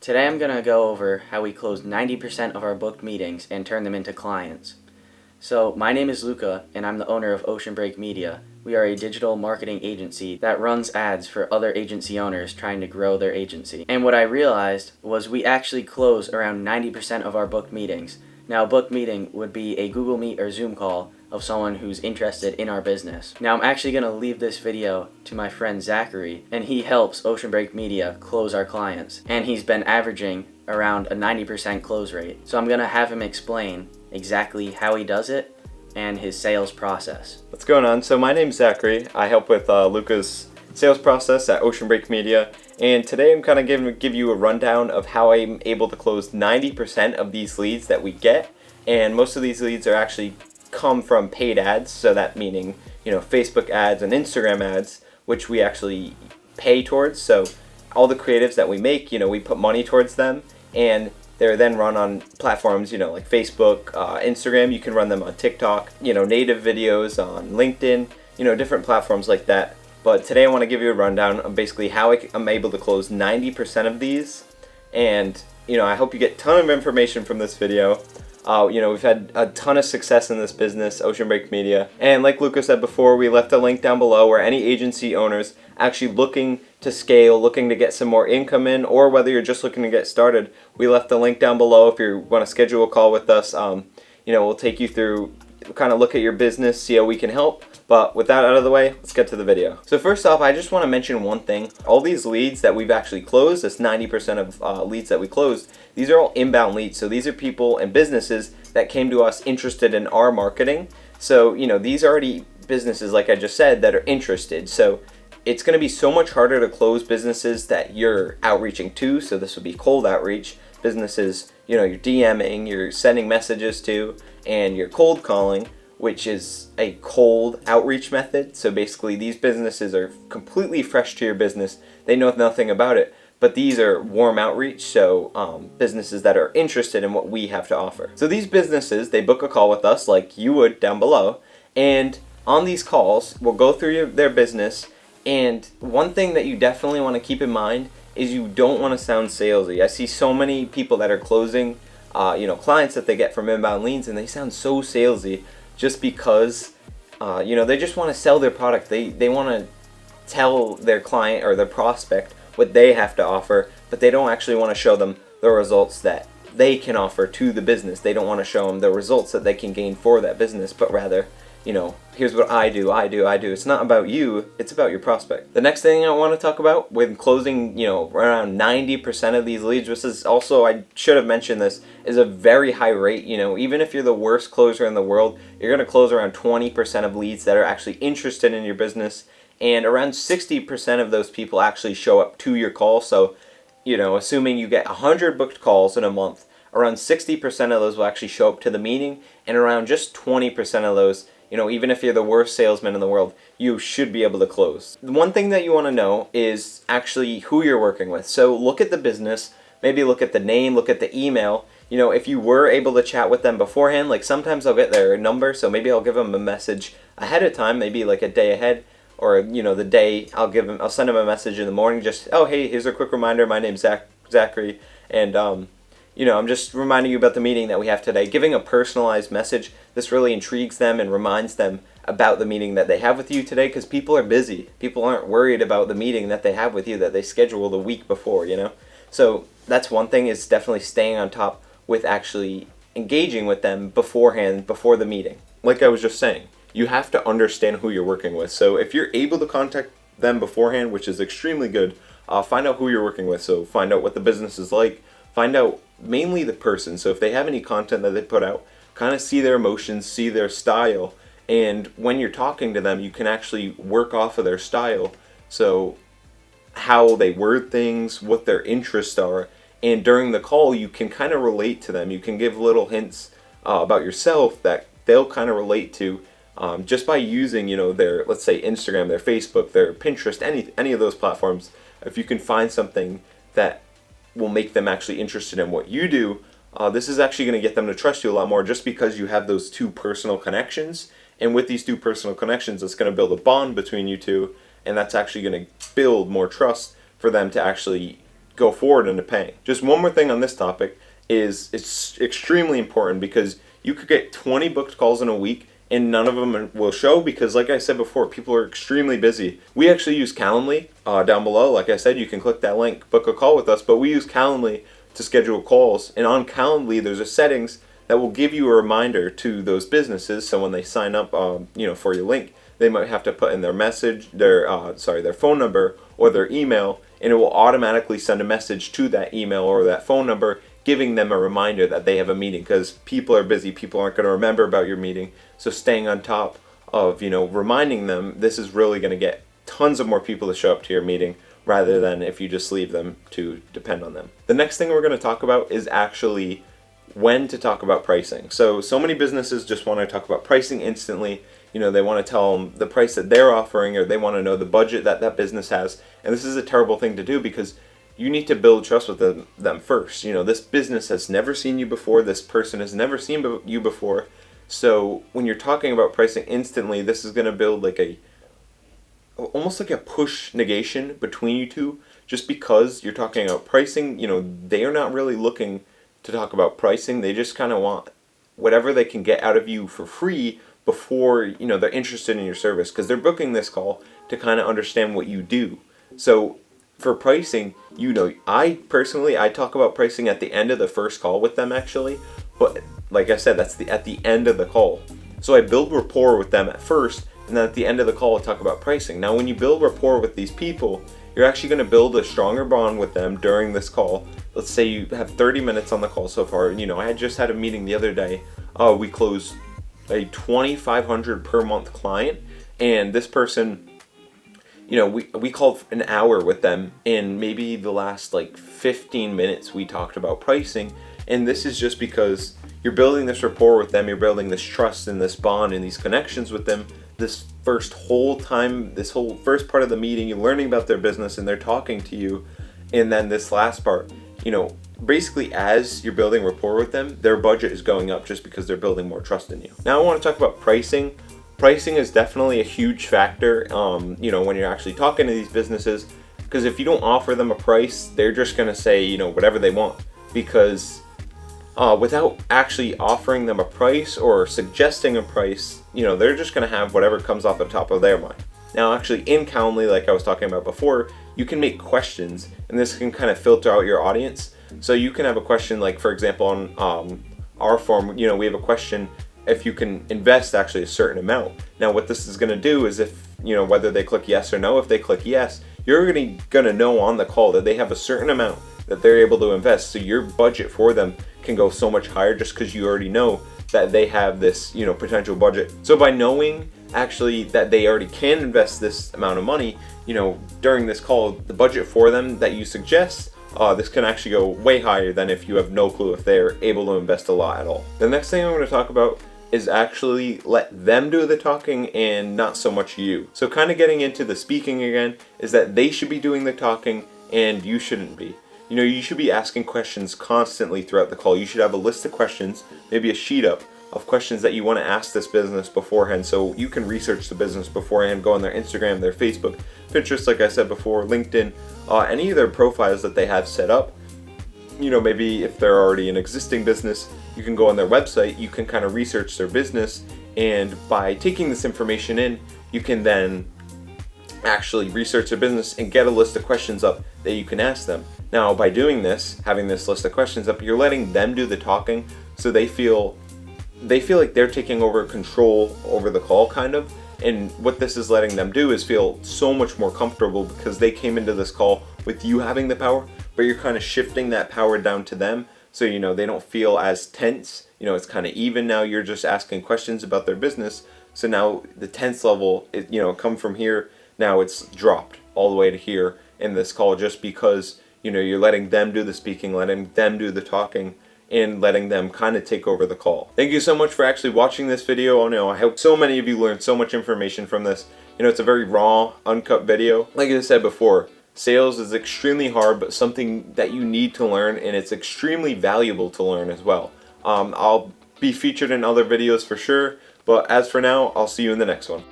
Today I'm going to go over how we close 90% of our booked meetings and turn them into clients. So my name is Luca and I'm the owner of Ocean Break Media. We are a digital marketing agency that runs ads for other agency owners trying to grow their agency. And what I realized was we actually close around 90% of our booked meetings. Now a booked meeting would be a Google Meet or Zoom call of someone who's interested in our business. Now I'm actually going to leave this video to my friend Zachary, and he helps Ocean Break Media close our clients. And he's been averaging around a 90% close rate. So I'm going to have him explain exactly how he does it and his sales process. What's going on? So my name's Zachary. I help with Luca's sales process at Ocean Break Media, and today I'm kind of give you a rundown of how I'm able to close 90% of these leads that we get. And most of these leads are actually come from paid ads, so that meaning Facebook ads and Instagram ads, which we actually pay towards. So all the creatives that we make, we put money towards them, and they're then run on platforms, like Facebook, Instagram. You can run them on TikTok, native videos on LinkedIn, different platforms like that. But today I want to give you a rundown of basically how I'm able to close 90% of these. And, I hope you get a ton of information from this video. We've had a ton of success in this business, Ocean Break Media. And like Luca said before, we left a link down below where any agency owners actually looking to scale, looking to get some more income in, or whether you're just looking to get started, we left the link down below if you want to schedule a call with us. We'll take you through, kind of look at your business, see how we can help. But with that out of the way, let's get to the video. So first off, I just want to mention one thing. All these leads that we've actually closed, this 90% of leads that we closed, these are all inbound leads. So these are people and businesses that came to us interested in our marketing. So, these are already businesses, like I just said, that are interested. So it's going to be so much harder to close businesses that you're outreaching to. So this would be cold outreach. Businesses, you're DMing, you're sending messages to, and you're cold calling, which is a cold outreach method. So basically these businesses are completely fresh to your business. They know nothing about it. But these are warm outreach, so businesses that are interested in what we have to offer. So these businesses, they book a call with us like you would down below. And on these calls, we'll go through their business. And one thing that you definitely want to keep in mind is you don't want to sound salesy. I see so many people that are closing, clients that they get from inbound leads, and they sound so salesy just because, they just want to sell their product. They want to tell their client or their prospect what they have to offer, but they don't actually want to show them the results that they can offer to the business. They don't want to show them the results that they can gain for that business, but rather, here's what I do. It's not about you, it's about your prospect. The next thing I want to talk about when closing, around 90% of these leads, which is also, I should have mentioned this, is a very high rate. Even if you're the worst closer in the world, you're going to close around 20% of leads that are actually interested in your business. And around 60% of those people actually show up to your call. So, assuming you get 100 booked calls in a month, around 60% of those will actually show up to the meeting. And around just 20% of those, even if you're the worst salesman in the world, you should be able to close. The one thing that you want to know is actually who you're working with. So look at the business, maybe look at the name, look at the email. If you were able to chat with them beforehand, like sometimes I'll get their number, so maybe I'll give them a message ahead of time, maybe like a day ahead. Or, the day I'll send him a message in the morning, just, oh, hey, here's a quick reminder. My name's Zachary. And, I'm just reminding you about the meeting that we have today. Giving a personalized message, this really intrigues them and reminds them about the meeting that they have with you today, because people are busy. People aren't worried about the meeting that they have with you that they scheduled a week before, So that's one thing, is definitely staying on top with actually engaging with them beforehand, before the meeting. Like I was just saying, you have to understand who you're working with. So if you're able to contact them beforehand, which is extremely good, find out who you're working with. So find out what the business is like. Find out mainly the person. So if they have any content that they put out, kind of see their emotions, see their style. And when you're talking to them, you can actually work off of their style. So how they word things, what their interests are. And during the call, you can kind of relate to them. You can give little hints about yourself that they'll kind of relate to. Just by using, their, let's say, Instagram, their Facebook, their Pinterest, any of those platforms. If you can find something that will make them actually interested in what you do, this is actually going to get them to trust you a lot more, just because you have those two personal connections. And with these two personal connections, it's going to build a bond between you two, and that's actually going to build more trust for them to actually go forward into paying. Just one more thing on this topic is it's extremely important because you could get 20 booked calls in a week and none of them will show because, like I said before, people are extremely busy. We actually use Calendly down below. Like I said, you can click that link, book a call with us, but we use Calendly to schedule calls. And on Calendly, there's a settings that will give you a reminder to those businesses. So when they sign up, for your link, they might have to put in their message, their phone number or their email, and it will automatically send a message to that email or that phone number, giving them a reminder that they have a meeting, because people are busy. People aren't going to remember about your meeting. So staying on top of, reminding them, this is really going to get tons of more people to show up to your meeting rather than if you just leave them to depend on them. The next thing we're going to talk about is actually when to talk about pricing. So many businesses just want to talk about pricing instantly. They want to tell them the price that they're offering, or they want to know the budget that that business has. And this is a terrible thing to do because you need to build trust with them first. This business has never seen you before. This person has never seen you before. So when you're talking about pricing instantly, this is going to build almost like a push negation between you two. Just because you're talking about pricing, they are not really looking to talk about pricing. They just kind of want whatever they can get out of you for free before, they're interested in your service, because they're booking this call to kind of understand what you do. So for pricing, I talk about pricing at the end of the first call with them actually, but like I said, that's at the end of the call. So I build rapport with them at first, and then at the end of the call I talk about pricing. Now when you build rapport with these people, you're actually going to build a stronger bond with them during this call. Let's say you have 30 minutes on the call so far. I had just had a meeting the other day. We closed a $2,500 per month client, and this person, we called an hour with them, and maybe the last 15 minutes we talked about pricing. And this is just because you're building this rapport with them, you're building this trust and this bond and these connections with them. This whole first part of the meeting, you're learning about their business and they're talking to you. And then this last part, basically as you're building rapport with them, their budget is going up just because they're building more trust in you. Now I want to talk about pricing. Pricing is definitely a huge factor, when you're actually talking to these businesses, because if you don't offer them a price, they're just going to say, whatever they want, because without actually offering them a price or suggesting a price, they're just going to have whatever comes off the top of their mind. Now actually in Calendly, like I was talking about before, you can make questions, and this can kind of filter out your audience. So you can have a question, like for example on our form, we have a question if you can invest actually a certain amount. Now what this is going to do is if, whether they click yes or no, if they click yes, you're going to know on the call that they have a certain amount that they're able to invest. So your budget for them can go so much higher just because you already know that they have this, potential budget. So by knowing actually that they already can invest this amount of money, during this call, the budget for them that you suggest, this can actually go way higher than if you have no clue if they're able to invest a lot at all. The next thing I'm going to talk about is actually let them do the talking and not so much you. So kind of getting into the speaking again is that they should be doing the talking and you shouldn't be. You should be asking questions constantly throughout the call. You should have a list of questions, maybe a sheet up of questions that you want to ask this business beforehand, so you can research the business beforehand, go on their Instagram, their Facebook, Pinterest, like I said before, LinkedIn, any of their profiles that they have set up. Maybe if they're already an existing business, you can go on their website, you can kind of research their business, and by taking this information in, you can then actually research their business and get a list of questions up that you can ask them. Now, by doing this, having this list of questions up, you're letting them do the talking, so they feel like they're taking over control over the call, kind of. And what this is letting them do is feel so much more comfortable because they came into this call with you having the power, but you're kind of shifting that power down to them. So, they don't feel as tense. It's kind of even now. You're just asking questions about their business. So now the tense level, come from here. Now it's dropped all the way to here in this call just because, you're letting them do the speaking, letting them do the talking, and letting them kind of take over the call. Thank you so much for actually watching this video. I hope so many of you learned so much information from this. It's a very raw, uncut video. Like I said before, sales is extremely hard, but something that you need to learn, and it's extremely valuable to learn as well. I'll be featured in other videos for sure, but as for now, I'll see you in the next one.